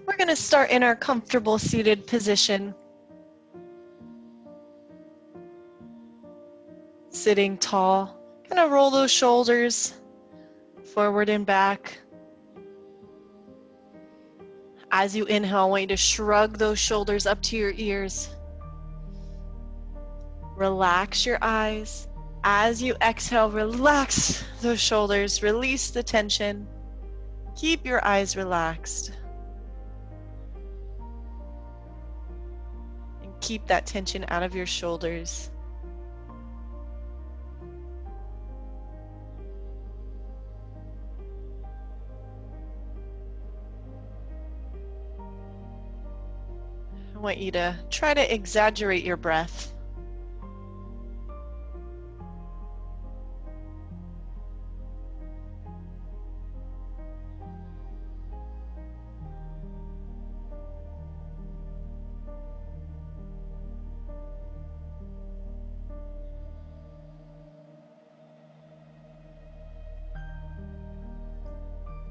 We're going to start in our comfortable seated position. Sitting tall. Kind of roll those shoulders forward and back. As you inhale, I want you to shrug those shoulders up to your ears. Relax your eyes. As you exhale, relax those shoulders. Release the tension. Keep your eyes relaxed. And keep that tension out of your shoulders. I want you to try to exaggerate your breath.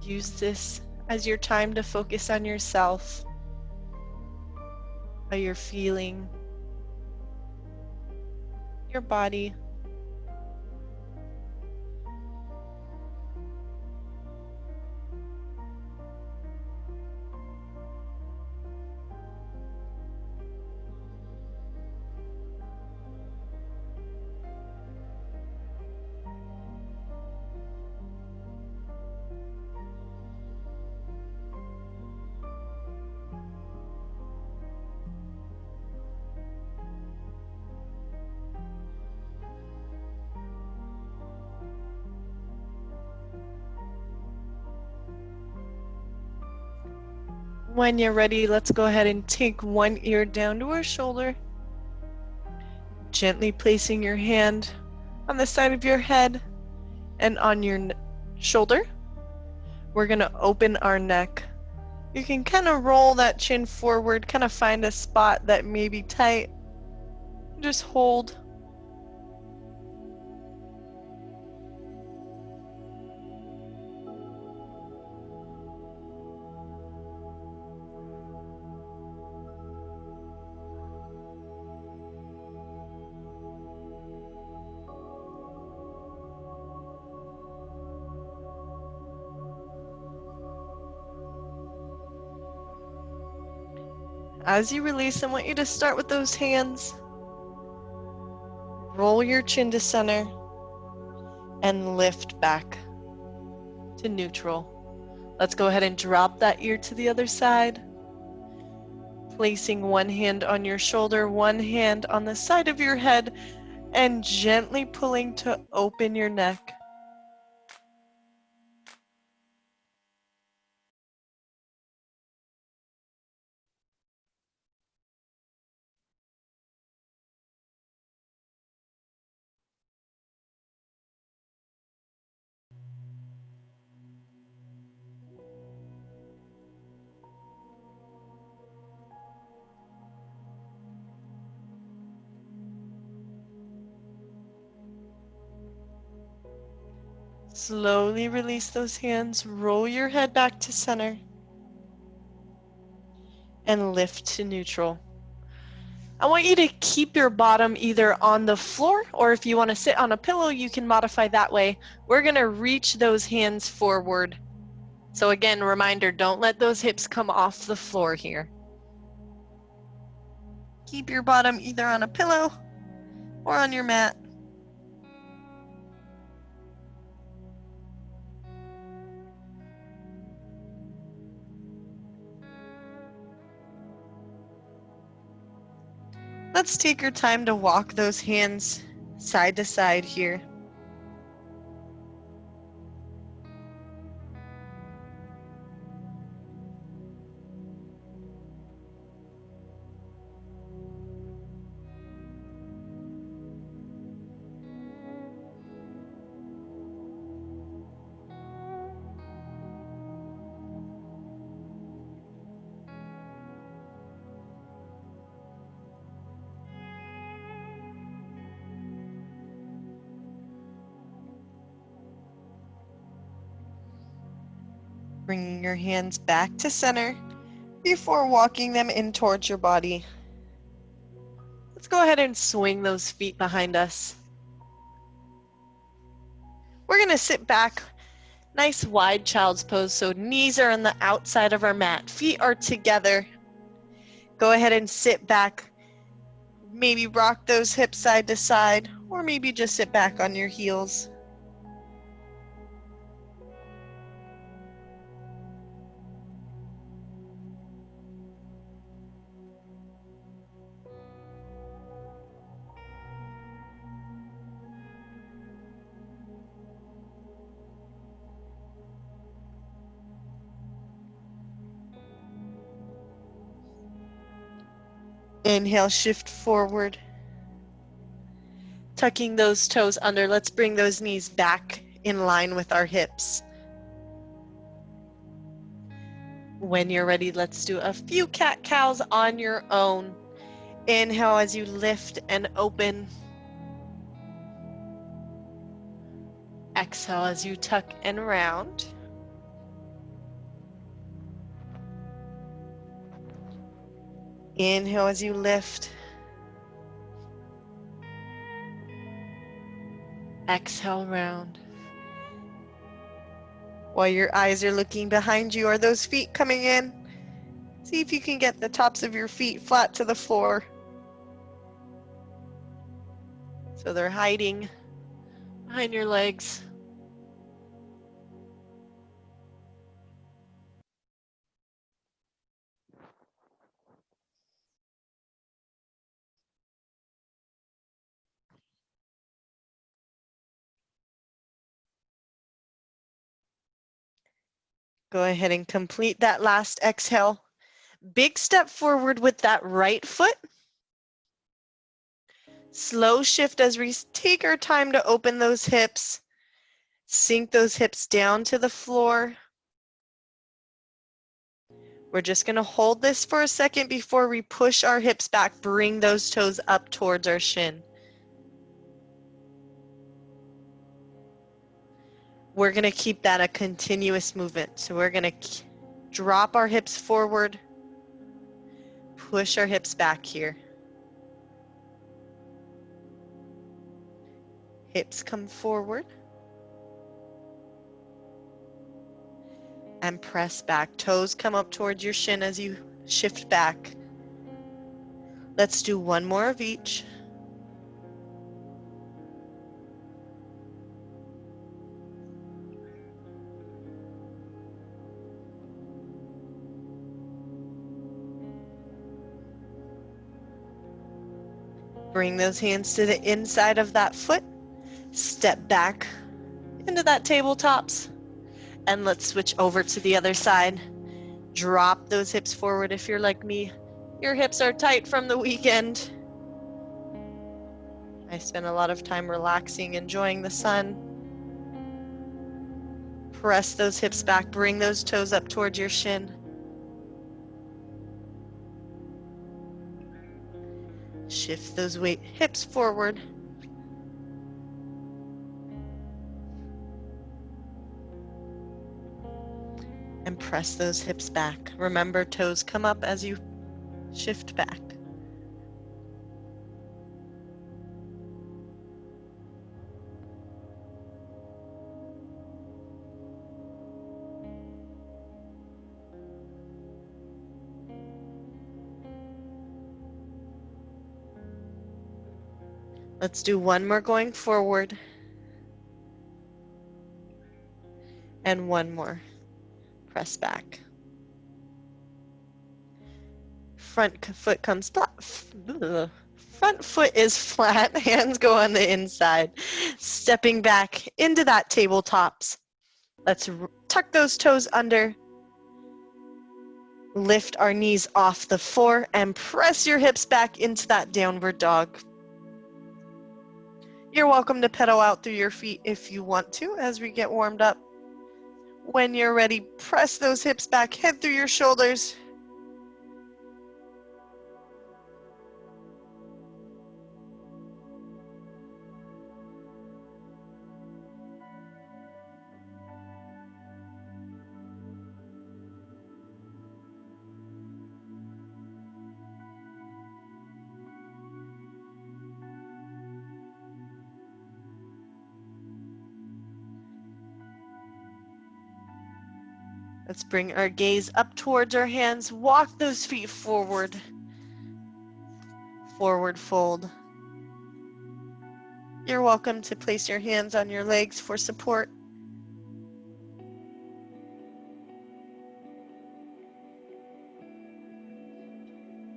Use this as your time to focus on yourself, how you're feeling, your body. When you're ready, let's go ahead and take one ear down to our shoulder. Gently placing your hand on the side of your head and on your shoulder. We're going to open our neck. You can kind of roll that chin forward, kind of find a spot that may be tight. Just hold. As you release, I want you to start with those hands. Roll your chin to center and lift back to neutral. Let's go ahead and drop that ear to the other side. Placing one hand on your shoulder, one hand on the side of your head, and gently pulling to open your neck. Slowly release those hands, roll your head back to center, and lift to neutral. I want you to keep your bottom either on the floor, or if you want to sit on a pillow, you can modify that way. We're going to reach those hands forward. So again, reminder, don't let those hips come off the floor here. Keep your bottom either on a pillow or on your mat. Let's take your time to walk those hands side to side here. Bringing your hands back to center, before walking them in towards your body. Let's go ahead and swing those feet behind us. We're going to sit back, nice wide child's pose, so knees are on the outside of our mat, feet are together. Go ahead and sit back, maybe rock those hips side to side, or maybe just sit back on your heels. Inhale, shift forward. Tucking those toes under, let's bring those knees back in line with our hips. When you're ready, let's do a few cat-cows on your own. Inhale as you lift and open. Exhale as you tuck and round. Inhale as you lift. Exhale, round. While your eyes are looking behind you, are those feet coming in? See if you can get the tops of your feet flat to the floor. So they're hiding behind your legs. Go ahead and complete that last exhale. Big step forward with that right foot. Slow shift as we take our time to open those hips. Sink those hips down to the floor. We're just going to hold this for a second before we push our hips back. Bring those toes up towards our shin. We're going to keep that a continuous movement. So we're going to drop our hips forward, push our hips back here. Hips come forward and press back. Toes come up towards your shin as you shift back. Let's do one more of each. Bring those hands to the inside of that foot. Step back into that tabletops. And let's switch over to the other side. Drop those hips forward if you're like me. Your hips are tight from the weekend. I spent a lot of time relaxing, enjoying the sun. Press those hips back, bring those toes up towards your shin. Shift those hips forward. And press those hips back. Remember, toes come up as you shift back. Let's do one more going forward. And one more. Press back. Front foot comes flat. Front foot is flat. Hands go on the inside. Stepping back into that tabletops. Let's tuck those toes under. Lift our knees off the floor and press your hips back into that downward dog. You're welcome to pedal out through your feet if you want to as we get warmed up. When you're ready, press those hips back, head through your shoulders. Let's bring our gaze up towards our hands. Walk those feet forward. Forward fold. You're welcome to place your hands on your legs for support.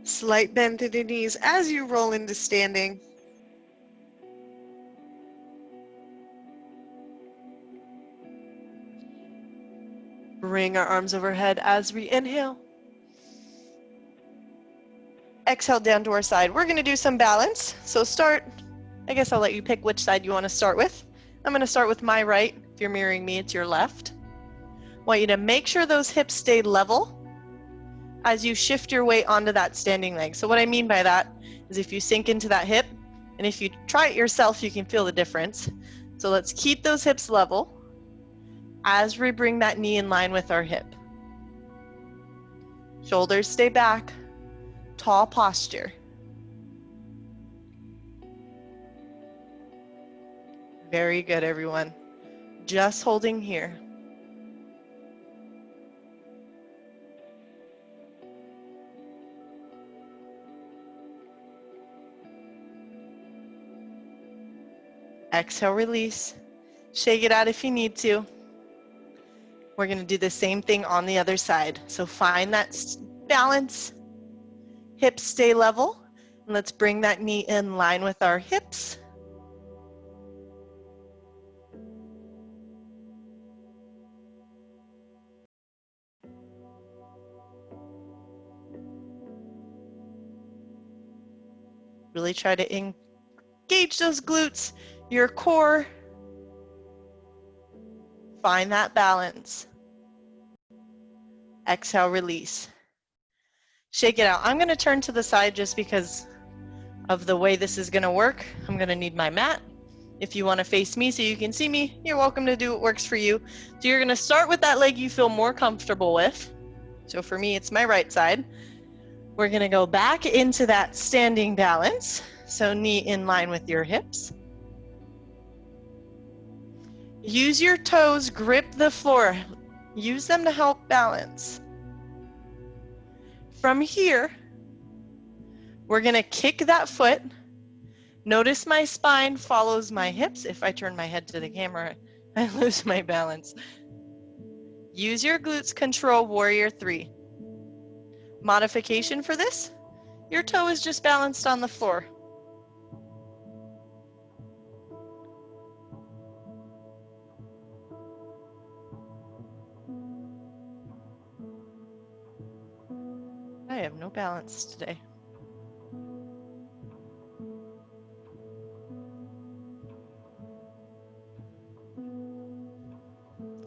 Slight bend through the knees as you roll into standing. Bring our arms overhead as we inhale. Exhale down to our side. We're going to do some balance. So start, I guess I'll let you pick which side you want to start with. I'm going to start with my right. If you're mirroring me, it's your left. I want you to make sure those hips stay level as you shift your weight onto that standing leg. So what I mean by that is if you sink into that hip, and if you try it yourself, you can feel the difference. So let's keep those hips level as we bring that knee in line with our hip. Shoulders stay back, tall posture. Very good, everyone. Just holding here. Exhale, release. Shake it out if you need to. We're going to do the same thing on the other side. So find that balance. Hips stay level. And let's bring that knee in line with our hips. Really try to engage those glutes, your core. Find that balance. Exhale, release. Shake it out. I'm going to turn to the side just because of the way this is going to work. I'm going to need my mat. If you want to face me so you can see me, you're welcome to do what works for you. So you're going to start with that leg you feel more comfortable with. So for me, it's my right side. We're going to go back into that standing balance. So knee in line with your hips. Use your toes, grip the floor. Use them to help balance. From here, we're going to kick that foot. Notice my spine follows my hips. If I turn my head to the camera, I lose my balance. Use your glutes, control warrior 3. Modification for this, your toe is just balanced on the floor. I have no balance today.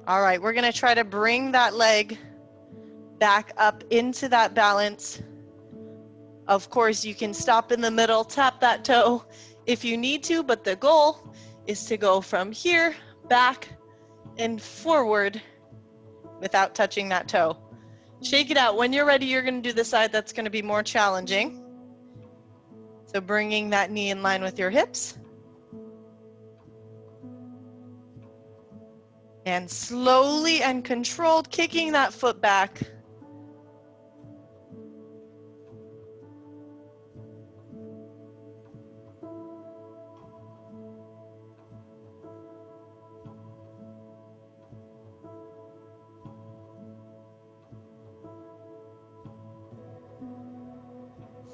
All right, we're going to try to bring that leg back up into that balance. Of course, you can stop in the middle, tap that toe if you need to, but the goal is to go from here, back, and forward without touching that toe. Shake it out. When you're ready, you're going to do the side that's going to be more challenging. So bringing that knee in line with your hips. And slowly and controlled, kicking that foot back.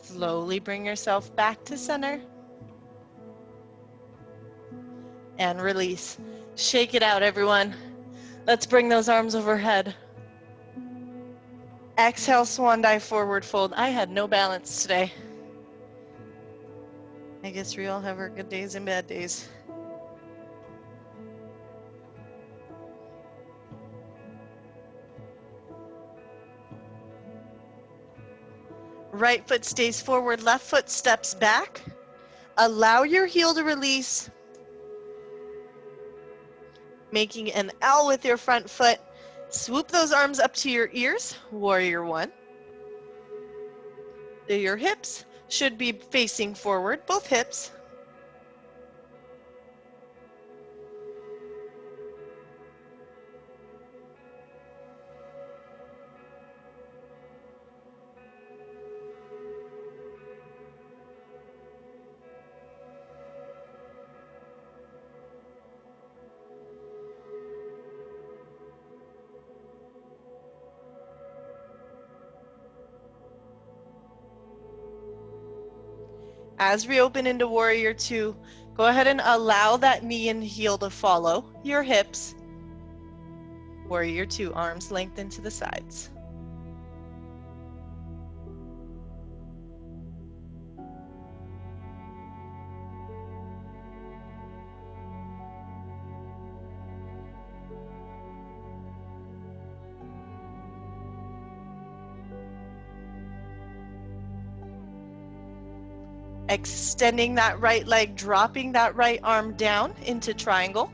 Slowly bring yourself back to center. And release. Shake it out, everyone. Let's bring those arms overhead. Exhale, swan dive, forward fold. I had no balance today. I guess we all have our good days and bad days. Right foot stays forward, left foot steps back. Allow your heel to release. Making an L with your front foot. Swoop those arms up to your ears, warrior 1. Your hips should be facing forward, both hips. As we open into Warrior Two, go ahead and allow that knee and heel to follow your hips. Warrior Two, arms lengthened to the sides. Extending that right leg, dropping that right arm down into triangle.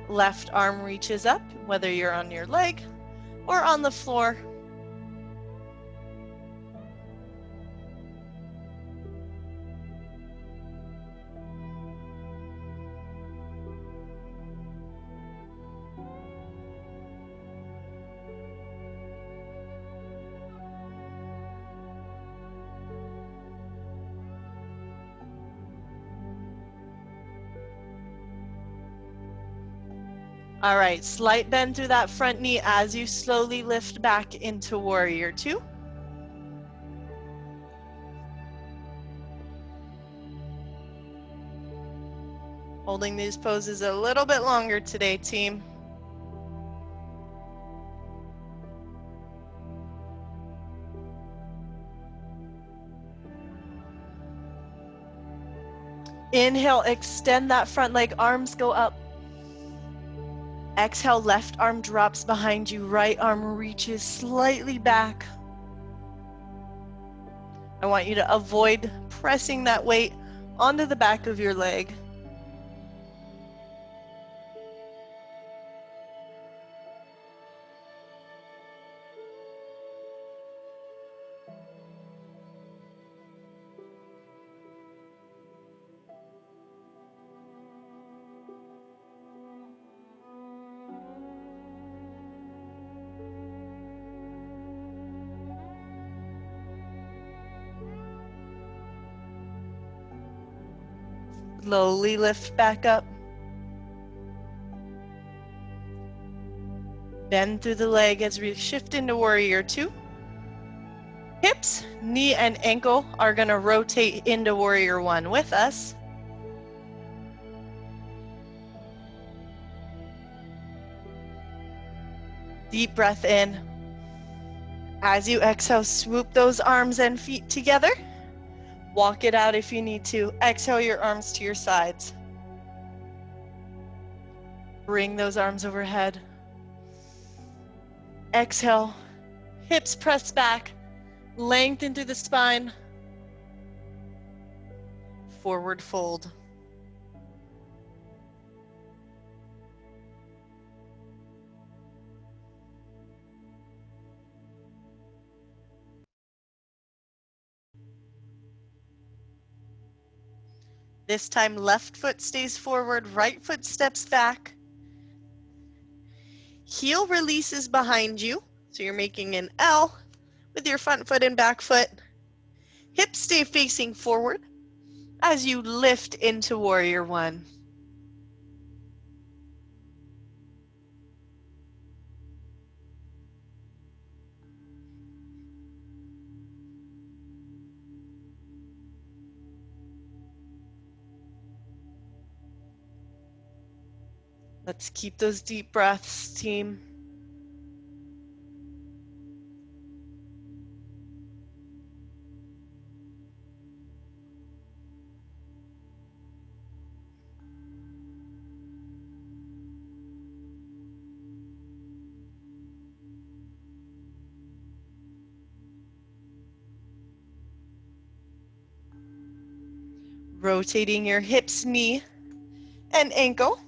Left arm reaches up, whether you're on your leg or on the floor. All right, slight bend through that front knee as you slowly lift back into Warrior Two. Holding these poses a little bit longer today, team. Inhale, extend that front leg, arms go up. Exhale, left arm drops behind you, right arm reaches slightly back. I want you to avoid pressing that weight onto the back of your leg. Slowly lift back up. Bend through the leg as we shift into Warrior Two. Hips, knee, and ankle are going to rotate into Warrior One with us. Deep breath in. As you exhale, swoop those arms and feet together. Walk it out if you need to. Exhale your arms to your sides. Bring those arms overhead. Exhale, hips press back, lengthen through the spine. Forward fold. This time, left foot stays forward, right foot steps back. Heel releases behind you, so you're making an L with your front foot and back foot. Hips stay facing forward as you lift into Warrior One. Let's keep those deep breaths, team. Rotating your hips, knee, and ankle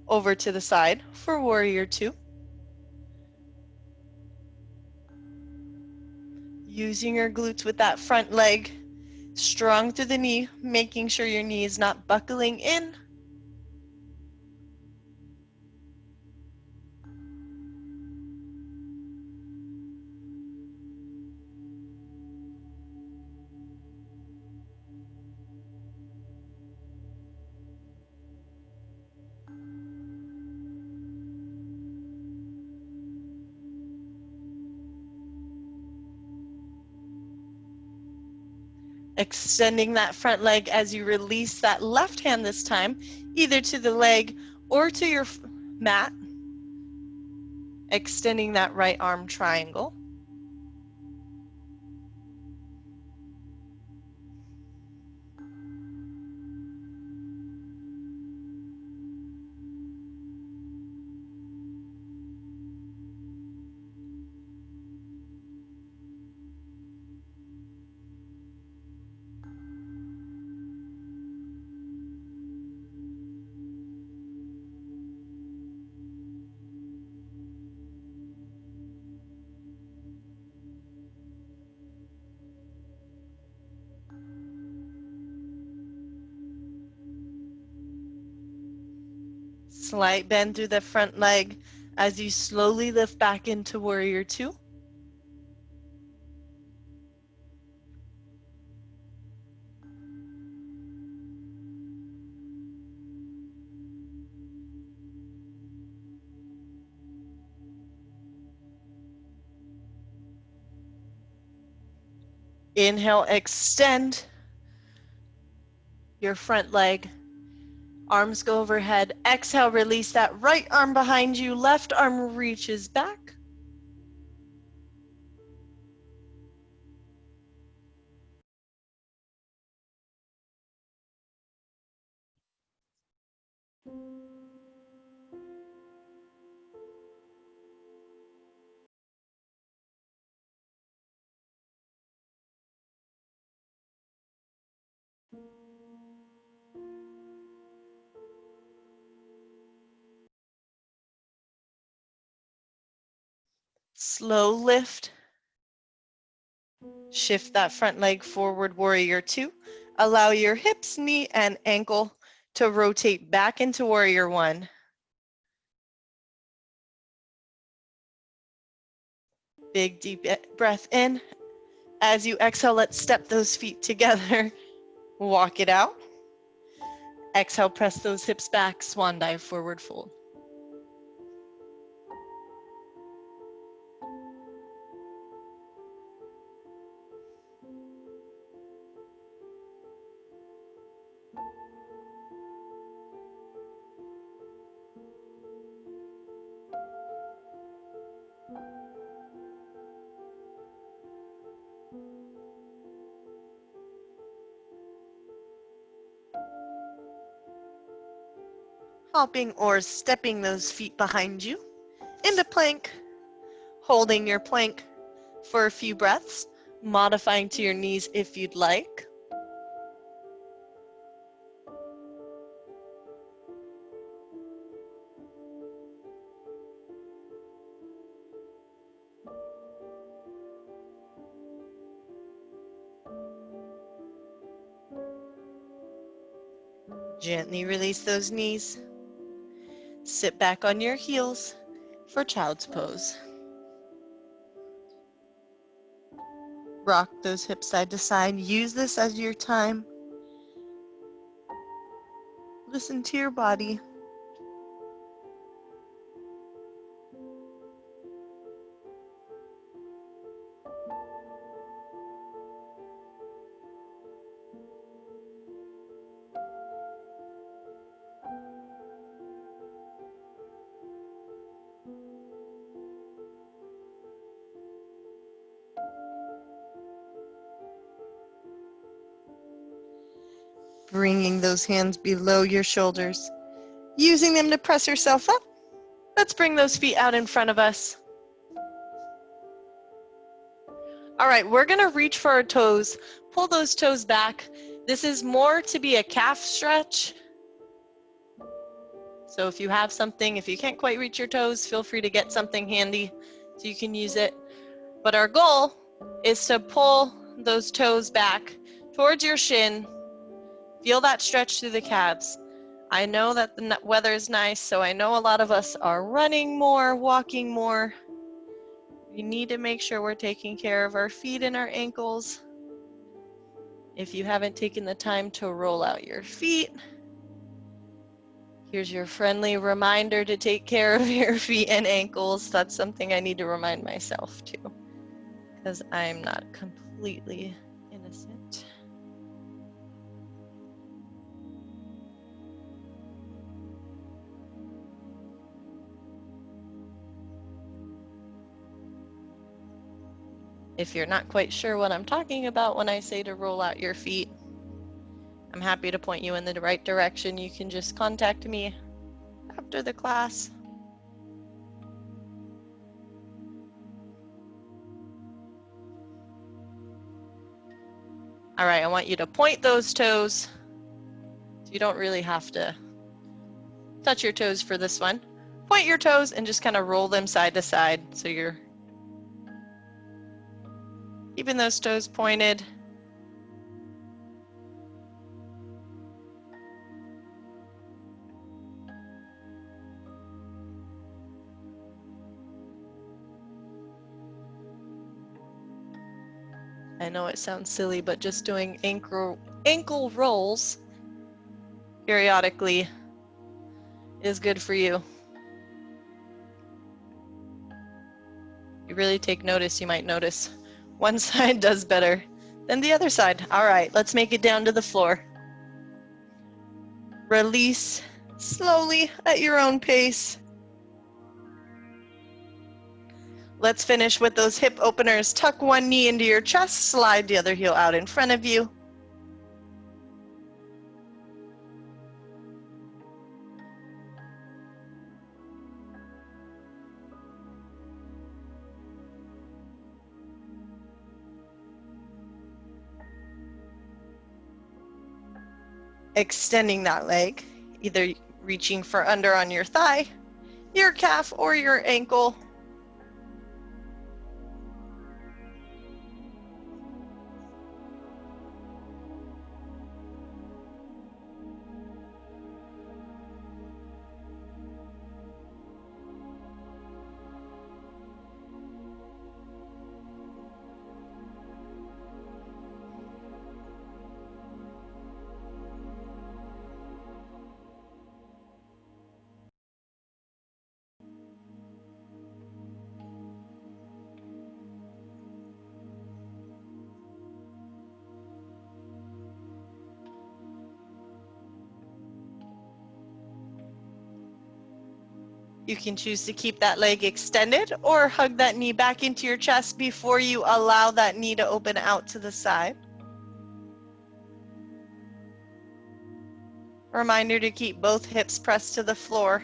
over to the side for Warrior Two. Using your glutes with that front leg, strong through the knee, making sure your knee is not buckling in. Extending that front leg as you release that left hand this time, either to the leg or to your mat. Extending that right arm triangle. Slight bend through the front leg as you slowly lift back into Warrior Two. Inhale, extend your front leg. Arms go overhead. Exhale, release that right arm behind you. Left arm reaches back. Slow lift. Shift that front leg forward, Warrior Two. Allow your hips, knee, and ankle to rotate back into Warrior One. Big deep breath in. As you exhale, let's step those feet together. Walk it out. Exhale, press those hips back, swan dive, forward fold. Hopping or stepping those feet behind you into plank, holding your plank for a few breaths, modifying to your knees if you'd like. Gently release those knees. Sit back on your heels for child's pose. Rock those hips side to side. Use this as your time. Listen to your body. Bringing those hands below your shoulders. Using them to press yourself up. Let's bring those feet out in front of us. All right, we're gonna reach for our toes. Pull those toes back. This is more to be a calf stretch. So if you have something, if you can't quite reach your toes, feel free to get something handy so you can use it. But our goal is to pull those toes back towards your shin. Feel that stretch through the calves. I know that the weather is nice, so I know a lot of us are running more, walking more. We need to make sure we're taking care of our feet and our ankles. If you haven't taken the time to roll out your feet, here's your friendly reminder to take care of your feet and ankles. That's something I need to remind myself too, because I'm not completely innocent. If you're not quite sure what I'm talking about when I say to roll out your feet, I'm happy to point you in the right direction. You can just contact me after the class. All right, I want you to point those toes. You don't really have to touch your toes for this one. Point your toes and just kind of roll them side to side so you're keeping those toes pointed. I know it sounds silly, but just doing ankle rolls periodically is good for you. You really take notice, you might notice one side does better than the other side. All right, let's make it down to the floor. Release slowly at your own pace. Let's finish with those hip openers. Tuck one knee into your chest, slide the other heel out in front of you. Extending that leg, either reaching for under on your thigh, your calf, or your ankle. You can choose to keep that leg extended or hug that knee back into your chest before you allow that knee to open out to the side. Reminder to keep both hips pressed to the floor.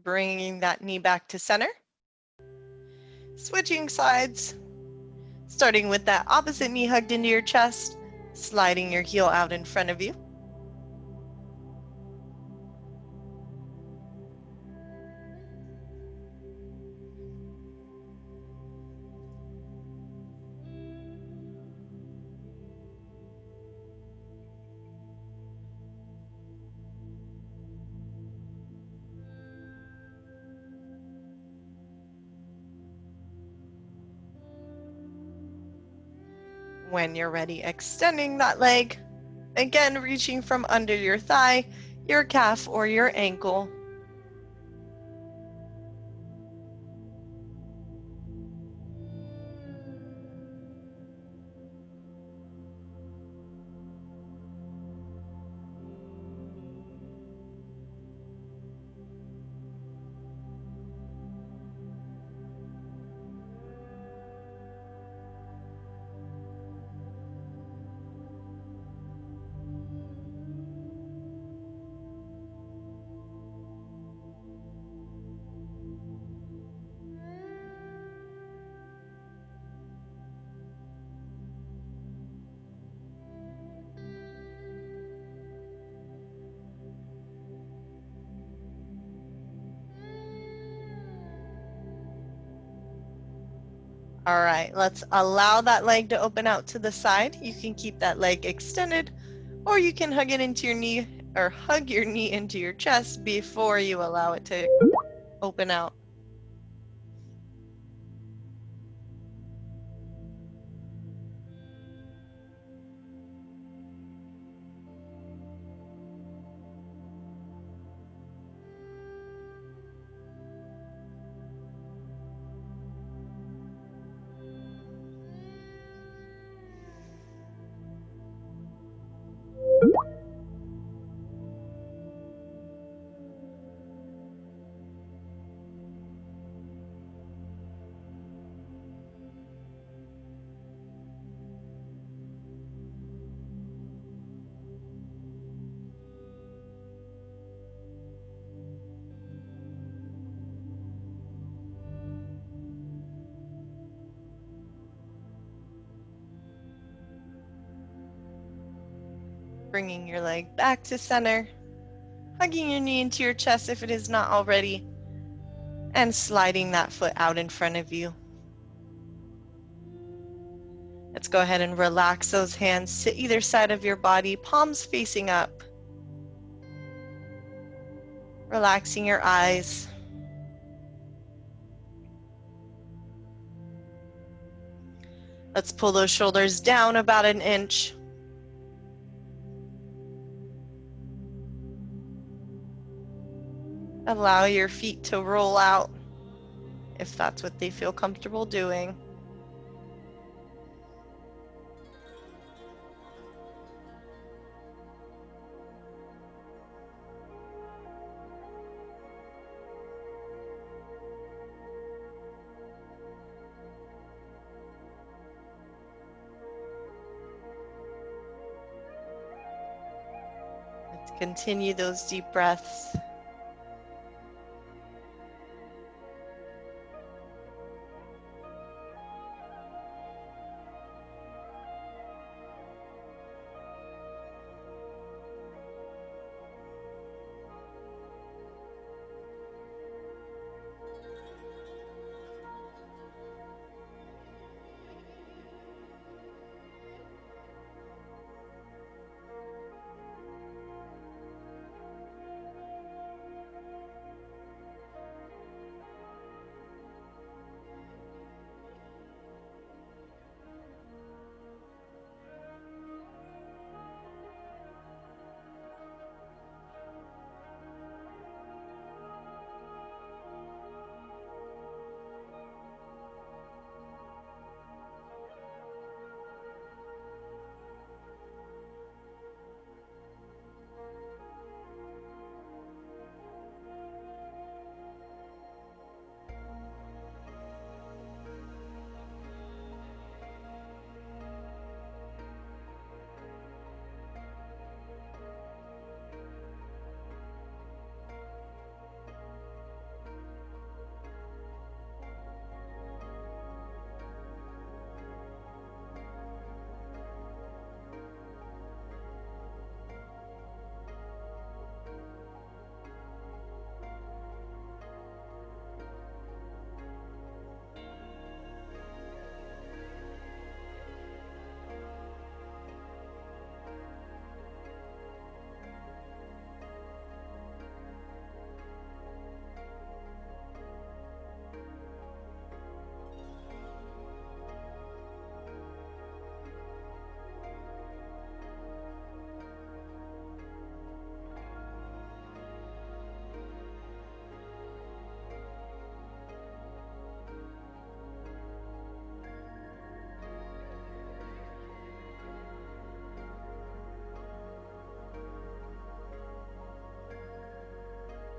Bringing that knee back to center. Switching sides. Starting with that opposite knee hugged into your chest, sliding your heel out in front of you. When you're ready, extending that leg. Again, reaching from under your thigh, your calf, or your ankle. All right, let's allow that leg to open out to the side. You can keep that leg extended, or you can hug it into your knee, or hug your knee into your chest before you allow it to open out. bringing your leg back to center, hugging your knee into your chest if it is not already, and sliding that foot out in front of you. Let's go ahead and relax those hands to either side of your body, palms facing up. Relaxing your eyes. Let's pull those shoulders down about an inch. Allow your feet to roll out if that's what they feel comfortable doing. Let's continue those deep breaths.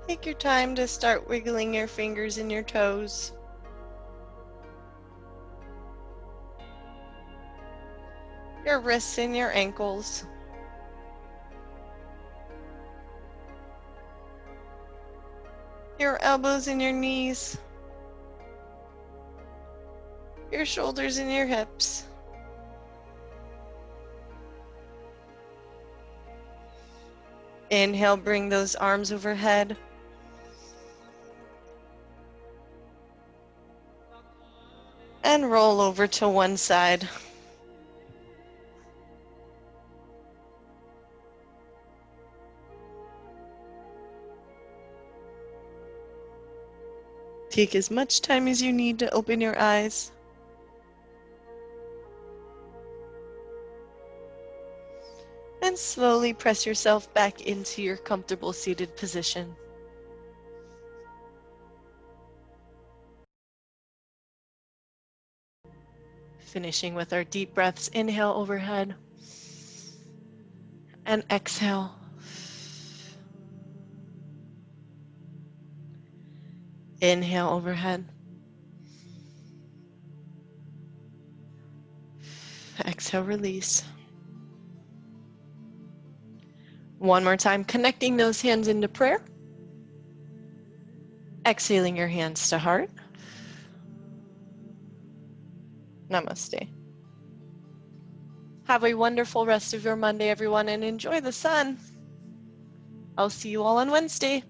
Take your time to start wiggling your fingers and your toes. Your wrists and your ankles. Your elbows and your knees. Your shoulders and your hips. Inhale, bring those arms overhead. And roll over to one side. Take as much time as you need to open your eyes. And slowly press yourself back into your comfortable seated position. Finishing with our deep breaths. Inhale overhead. And exhale. Inhale overhead. Exhale, release. One more time, connecting those hands into prayer. Exhaling your hands to heart. Namaste. Have a wonderful rest of your Monday, everyone, and enjoy the sun. I'll see you all on Wednesday.